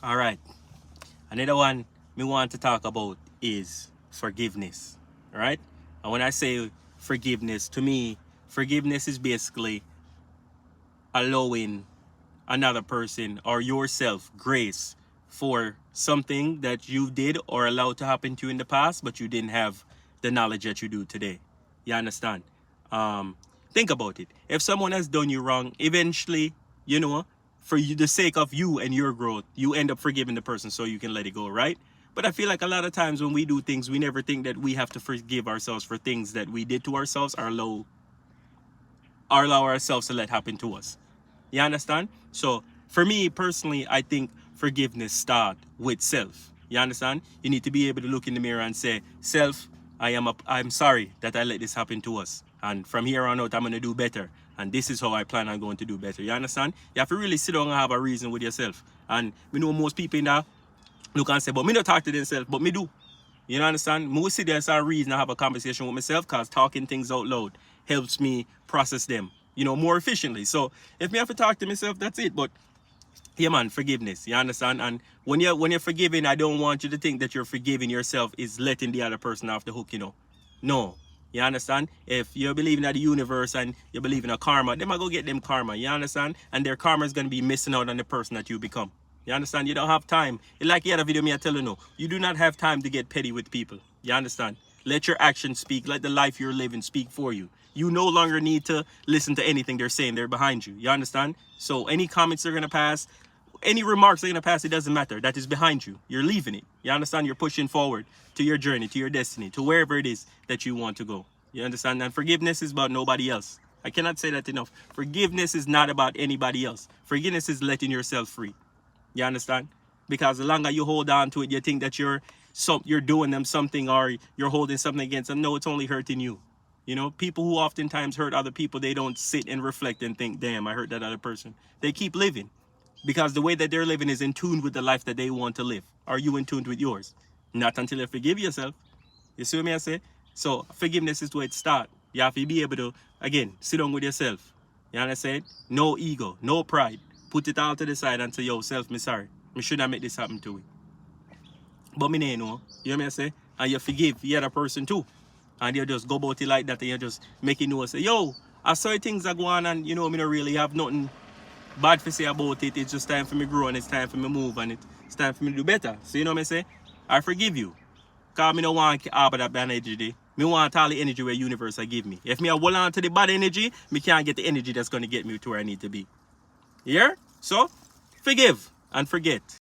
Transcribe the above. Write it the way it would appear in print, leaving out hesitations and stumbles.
All right. Another one me want to talk about is forgiveness. All right. And when I say forgiveness, to me, forgiveness is basically allowing another person or yourself grace for something that you did or allowed to happen to you in the past, but you didn't have the knowledge that you do today. You understand? Um, think about it. If someone has done you wrong, eventually, you know, for you, the sake of you and your growth, you end up forgiving the person so you can let it go, right? But I feel like a lot of times when we do things, we never think that we have to forgive ourselves for things that we did to ourselves or allow ourselves to let happen to us. You understand? So for me personally, I think forgiveness starts with self. You understand? You need to be able to look in the mirror and say, self, I'm sorry that I let this happen to us. And from here on out, I'm gonna do better. And this is how I plan on going to do better. You understand? You have to really sit down and have a reason with yourself. And we know most people in that look and say, but me not talk to themselves, but me do. You know, understand? Me will sit there and start reason and have a conversation with myself because talking things out loud helps me process them, more efficiently. So if me have to talk to myself, that's it. But yeah, man, forgiveness. You understand? And when you're forgiving, I don't want you to think that you're forgiving yourself is letting the other person off the hook. No. You understand? If you're believing in the universe and you believe in a karma, them I go get them karma. You understand? And their karma is gonna be missing out on the person that you become. You understand? You don't have time. Like the other video me I tell you do not have time to get petty with people. You understand? Let your actions speak. Let the life you're living speak for you. You no longer need to listen to anything they're saying. They're behind you. You understand? So any comments they're gonna pass, any remarks they're gonna pass, it doesn't matter. That is behind you. You're leaving it. You understand? You're pushing forward to your journey, to your destiny, to wherever it is that you want to go. You understand? And forgiveness is about nobody else. I cannot say that enough. Forgiveness is not about anybody else. Forgiveness is letting yourself free. You understand? Because the longer you hold on to it, you think that you're doing them something or you're holding something against them. No, it's only hurting you. People who oftentimes hurt other people, they don't sit and reflect and think, damn, I hurt that other person. They keep living because the way that they're living is in tune with the life that they want to live. Are you in tune with yours? Not until you forgive yourself. You see what I say? So forgiveness is where it starts. You have to be able to, again, sit down with yourself. You understand? No ego, no pride. Put it all to the side and say, yo, self, me sorry. Me should not make this happen to you. But me know. You know what I say? And you forgive the other person too. And you just go about it like that and you just make it know, say, yo, I saw things are going on and me don't really have nothing bad to say about it. It's just time for me grow and it's time for me move and it's time for me to do better. So you know what I say? I forgive you. Because I don't want to harbor that bad energy. I want all the energy where universe I give me. If me hold on to the bad energy, me can't get the energy that's going to get me to where I need to be. Yeah? So, forgive and forget.